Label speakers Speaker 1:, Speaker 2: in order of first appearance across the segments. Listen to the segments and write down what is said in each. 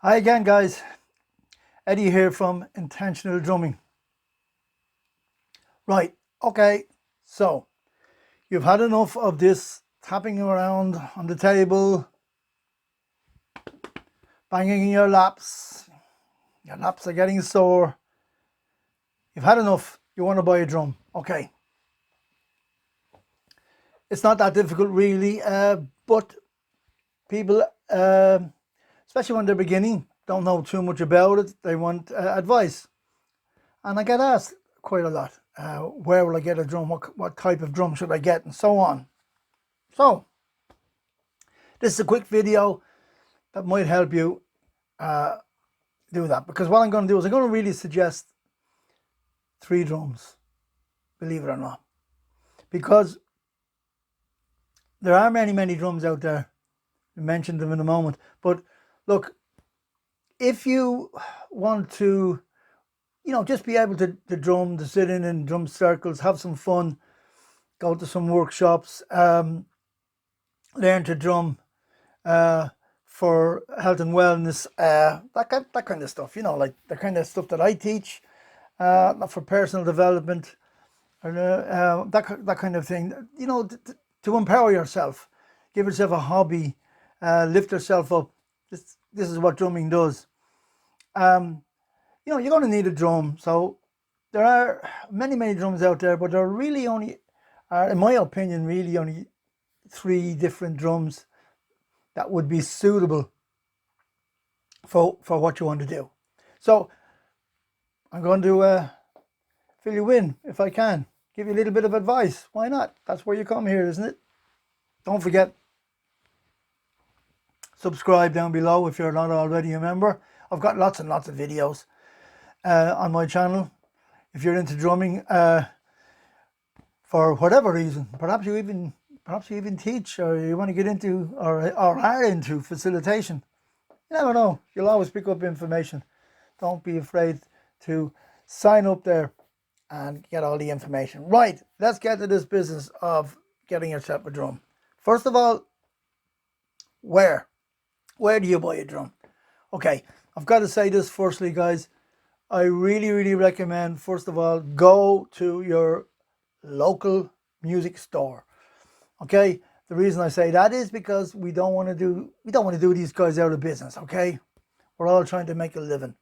Speaker 1: Hi again, guys. Eddie here from Intentional Drumming. Right, okay, so you've had enough of this tapping around on the table, banging in your laps. Your laps are getting sore. You've had enough. You want to buy a drum. Okay. It's not that difficult, really, but people, especially when they're beginning, don't know too much about it. They want advice. And I get asked quite a lot, where will I get a drum? What type of drum should I get? And so on. So, this is a quick video that might help you do that. Because what I'm going to do is I'm going to really suggest 3 drums, believe it or not. Because there are many drums out there. I mentioned them in a moment. But look, if you want to, just be able to drum, to sit in drum circles, have some fun, go to some workshops, learn to drum for health and wellness, that kind of stuff, like the kind of stuff that I teach, for personal development, that kind of thing, to empower yourself, give yourself a hobby, lift yourself up. This is what drumming does. You're going to need a drum. So there are many drums out there, but there are really only, in my opinion, really only 3 different drums that would be suitable for what you want to do. So I'm going to fill you in if I can, give you a little bit of advice. Why not? That's where you come here, isn't it? Don't forget, subscribe down below if you're not already a member. I've got lots and lots of videos on my channel. If you're into drumming, for whatever reason, perhaps you even teach, or you want to get into, or are into facilitation. You never know. You'll always pick up information. Don't be afraid to sign up there and get all the information. Right, let's get to this business of getting yourself a drum. First of all, where do you buy a drum? Okay, I've got to say this firstly, guys. I really recommend, first of all, go to your local music store. Okay, the reason I say that is because we don't want to do these guys out of business. Okay, we're all trying to make a living.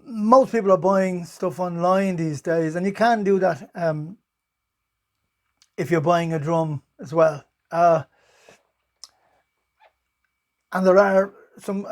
Speaker 1: Most people are buying stuff online these days, and you can do that if you're buying a drum as well. And there are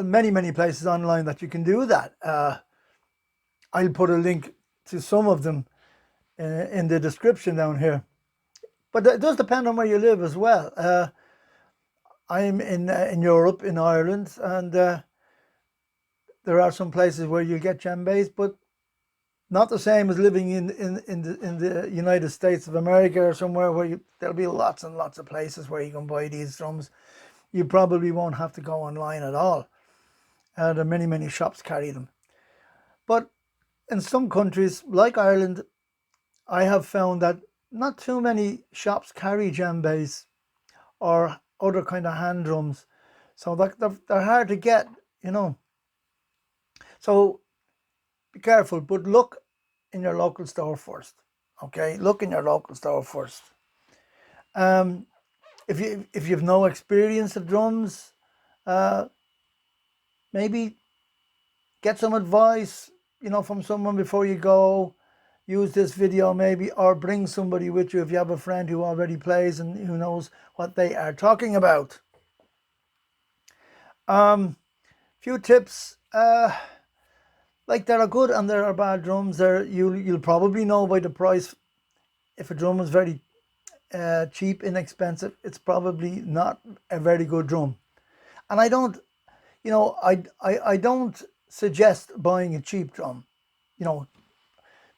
Speaker 1: many places online that you can do that. I'll put a link to some of them in the description down here. But it does depend on where you live as well. I'm in Europe, in Ireland, and there are some places where you get djembes, but not the same as living in the United States of America or somewhere where there'll be lots and lots of places where you can buy these drums. You probably won't have to go online at all. There are many shops carry them. But in some countries, like Ireland, I have found that not too many shops carry djembes or other kind of hand drums. So they're hard to get, So be careful, but look in your local store first. Okay, look in your local store first. If you've no experience of drums, maybe get some advice, from someone before you go. Use this video maybe, or bring somebody with you if you have a friend who already plays and who knows what they are talking about. Few tips. Like, there are good and there are bad drums. You'll probably know by the price. If a drum is very cheap, inexpensive, it's probably not a very good drum. And I don't, I don't suggest buying a cheap drum.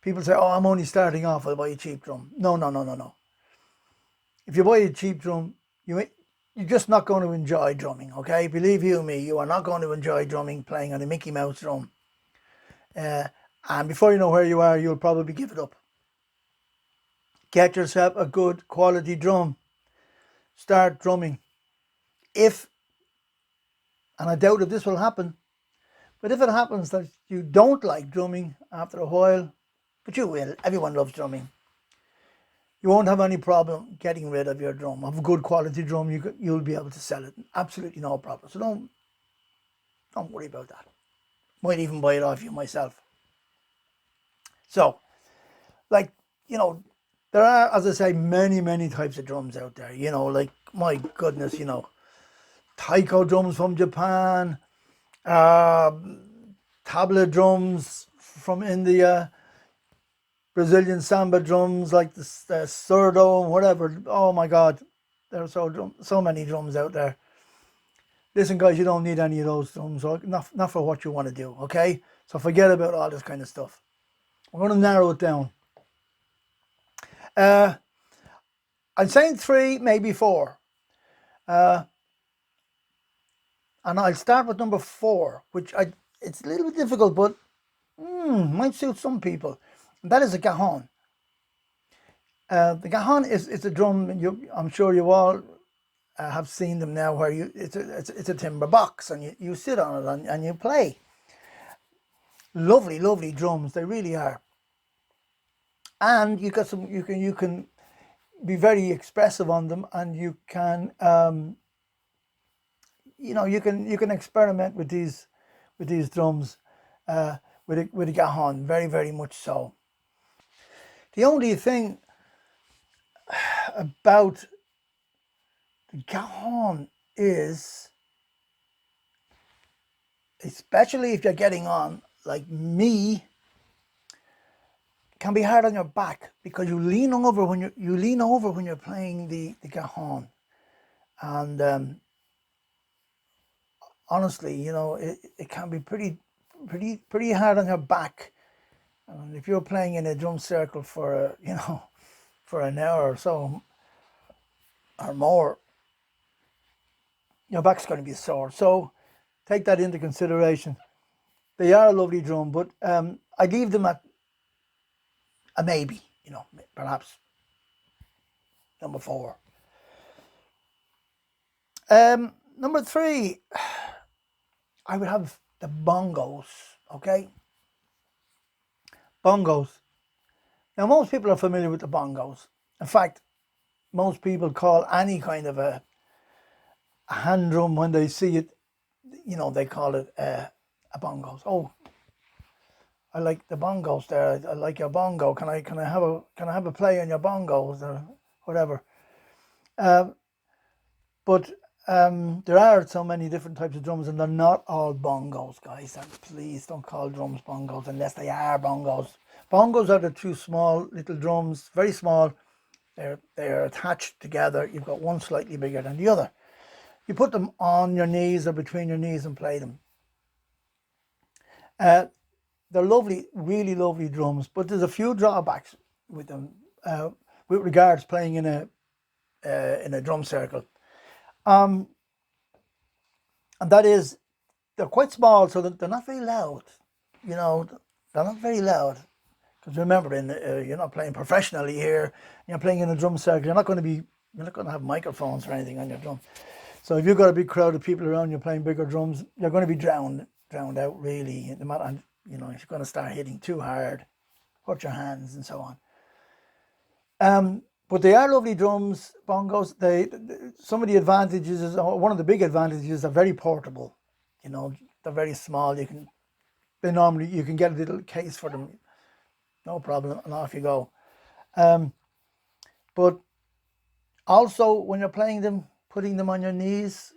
Speaker 1: People say, "Oh, I'm only starting off, I'll buy a cheap drum." No. If you buy a cheap drum, you're just not going to enjoy drumming. Okay, believe you me, you are not going to enjoy drumming playing on a Mickey Mouse drum. And before you know where you are, you'll probably give it up. Get yourself a good quality drum. Start drumming. And And I doubt if this will happen. But if it happens that you don't like drumming after a while, but you will, everyone loves drumming, you won't have any problem getting rid of your drum. Of a good quality drum, you'll be able to sell it. Absolutely no problem. So don't worry about that. Might even buy it off you myself. So, like, you know, there are, as I say, many, many types of drums out there. You know, like, my goodness, you know, taiko drums from Japan, tabla drums from India, Brazilian samba drums like the surdo, whatever. Oh my God, there are so many drums out there. Listen, guys, you don't need any of those drums, not for what you want to do, okay? So forget about all this kind of stuff. I'm going to narrow it down. I'm saying 3, maybe 4. And I'll start with number 4, which it's a little bit difficult, but might suit some people. And that is a cajon. The cajon is a drum. I'm sure you all have seen them now, where it's a timber box, and you sit on it and you play. Lovely, lovely drums. They really are. And you can be very expressive on them, and you can you can experiment with these drums with a cajon, very, very much so. The only thing about the cajon is, especially if you're getting on like me, it can be hard on your back, because you lean over when you're playing the cajon, and honestly, you know, it can be pretty hard on your back. And if you're playing in a drum circle for for an hour or so or more, your back's going to be sore. So take that into consideration. They are a lovely drum, but I leave them at a maybe, perhaps number 4. Number 3, I would have the bongos, okay? Bongos. Now, most people are familiar with the bongos. In fact, most people call any kind of a hand drum, when they see it, they call it a bongos. Oh, I like the bongos there. I like your bongo. Can I have a play on your bongos or whatever? But there are so many different types of drums, and they're not all bongos, guys. And please don't call drums bongos unless they are bongos. Bongos are the 2 small little drums, very small. They're attached together. You've got one slightly bigger than the other. You put them on your knees or between your knees and play them. They're lovely, really lovely drums, but there's a few drawbacks with them with regards playing in a drum circle. And that is, they're quite small, so they're not very loud. They're not very loud. Because remember, you're not playing professionally here. You're playing in a drum circle. You're not going to have microphones or anything on your drum. So if you've got a big crowd of people around you playing bigger drums, you're going to be drowned out, really. No matter, if you're going to start hitting too hard, hurt your hands and so on. But they are lovely drums, bongos. Some of the advantages is, one of the big advantages, are very portable. They're very small. You can get a little case for them, no problem, and off you go. But also, when you're playing them, putting them on your knees,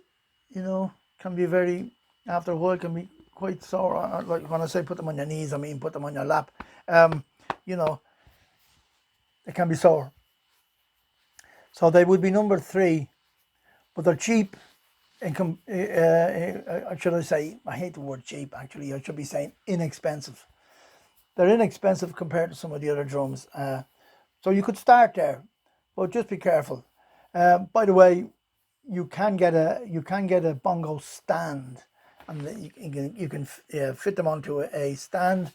Speaker 1: can be after a while, can be quite sore. Like when I say put them on your knees, I mean put them on your lap. It can be sore. So they would be number 3, but they're cheap. Should I say, I hate the word cheap, actually. I should be saying inexpensive. They're inexpensive compared to some of the other drums. So you could start there, but just be careful. By the way, you can get a bongo stand, and you can fit them onto a stand,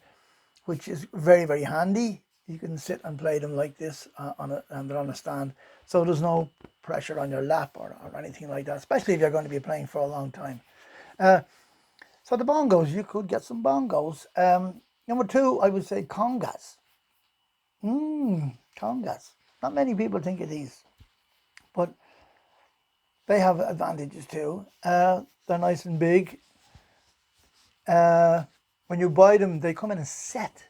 Speaker 1: which is very, very handy. You can sit and play them like this and they're on a stand, so there's no pressure on your lap or anything like that, especially if you're going to be playing for a long time. So the bongos, you could get some bongos. Number two, I would say congas. Congas. Not many people think of these, but they have advantages too. They're nice and big. When you buy them, they come in a set.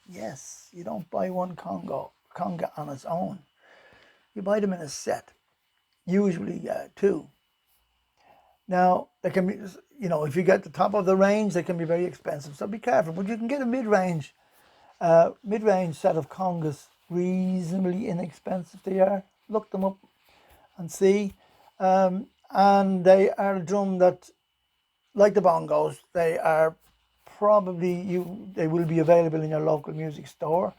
Speaker 1: Yes, you don't buy one conga on its own. You buy them in a set, usually two. Now, they can be, if you get the top of the range, they can be very expensive, so be careful. But you can get a mid-range set of congas, reasonably inexpensive they are. Look them up and see. And they are a drum that, like the bongos, they are they will be available in your local music store.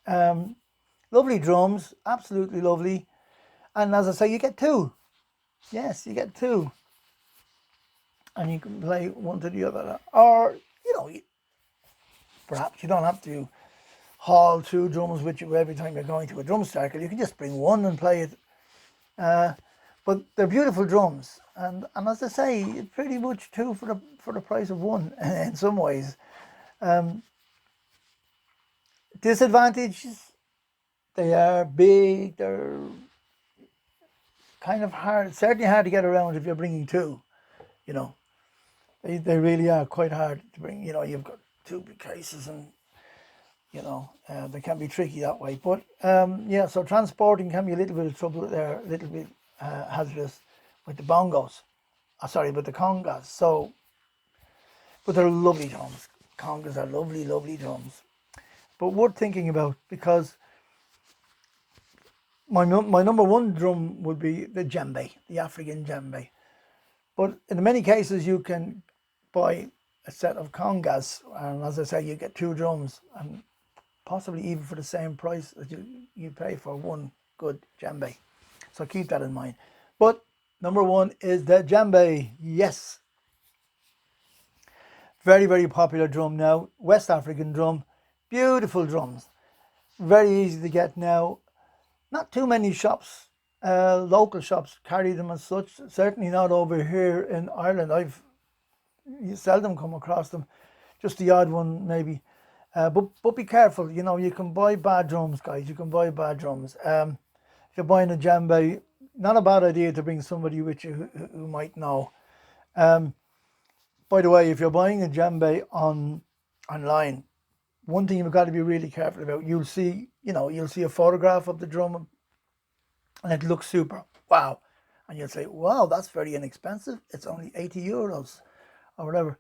Speaker 1: Lovely drums, absolutely lovely. And as I say, you get two. Yes, you get two. And you can play one to the other. Or, perhaps you don't have to haul two drums with you every time you're going to a drum circle. You can just bring one and play it. But they're beautiful drums. And as I say, pretty much two for the price of one in some ways. Disadvantages, they are big, they're kind of hard, certainly hard to get around if you're bringing two, They really are quite hard to bring, you've got two big cases and, they can be tricky that way. But, so transporting can be a little bit of trouble there, a little bit hazardous with the bongos. With the congas. So, but they're lovely drums. Congas are lovely, lovely drums. But worth thinking about, because my number one drum would be the djembe, the African djembe. But in many cases, you can buy a set of congas, and as I say, you get two drums, and possibly even for the same price that you pay for one good djembe. So keep that in mind. But number one is the djembe. Yes. Very, very popular drum now. West African drum. Beautiful drums. Very easy to get now. Not too many shops, local shops, carry them as such. Certainly not over here in Ireland. You seldom come across them. Just the odd one maybe. But be careful. You can buy bad drums, guys. You can buy bad drums. If you're buying a djembe, not a bad idea to bring somebody with you who might know. By the way, if you're buying a djembe online, one thing you've got to be really careful about, you'll see a photograph of the drum and it looks super. Wow. And you'll say, wow, that's very inexpensive. It's only 80 euros or whatever.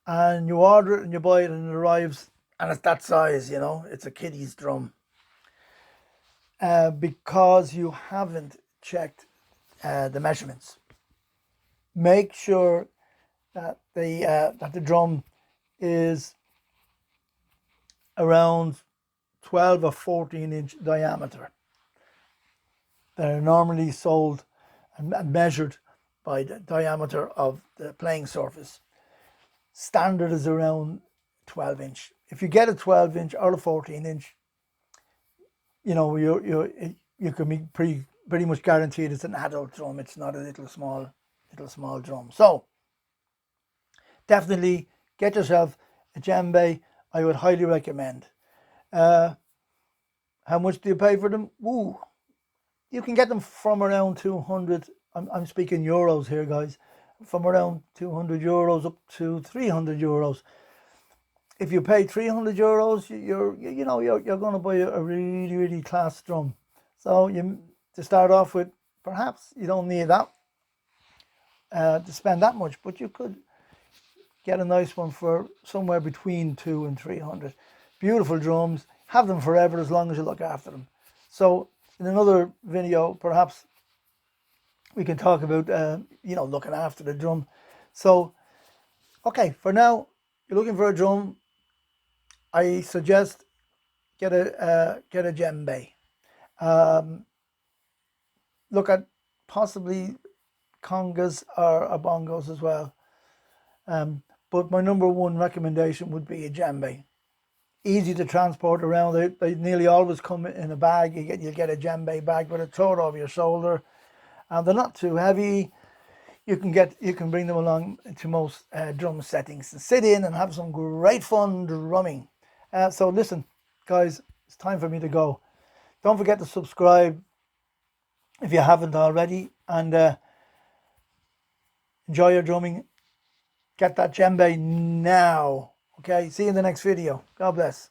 Speaker 1: And you order it and you buy it and it arrives and it's that size, it's a kiddie's drum. Because you haven't checked the measurements. Make sure that the drum is around 12 or 14 inch diameter. They're normally sold and measured by the diameter of the playing surface. Standard is around 12 inch. If you get a 12 inch or a 14 inch, you can be pretty much guaranteed it's an adult drum. It's not a little small drum. So definitely get yourself a djembe. I would highly recommend. How much do you pay for them? Ooh, you can get them from around 200. I'm speaking euros here, guys. From around 200 euros up to 300 euros. If you pay 300 euros, you're going to buy a really, really class drum. So to start off with, perhaps you don't need that to spend that much, but you could get a nice one for somewhere between 200 and 300. Beautiful drums. Have them forever as long as you look after them. So in another video, perhaps we can talk about, looking after the drum. So, okay, for now, you're looking for a drum. I suggest get a djembe. Look at possibly congas or bongos as well. But my number one recommendation would be a djembe. Easy to transport around. They nearly always come in a bag. You get a djembe bag, but throw it over your shoulder. And they're not too heavy. you can bring them along to most drum settings and sit in and have some great fun drumming. So listen, guys, it's time for me to go. Don't forget to subscribe if you haven't already, and enjoy your drumming. Get that djembe now. Okay, see you in the next video. God bless.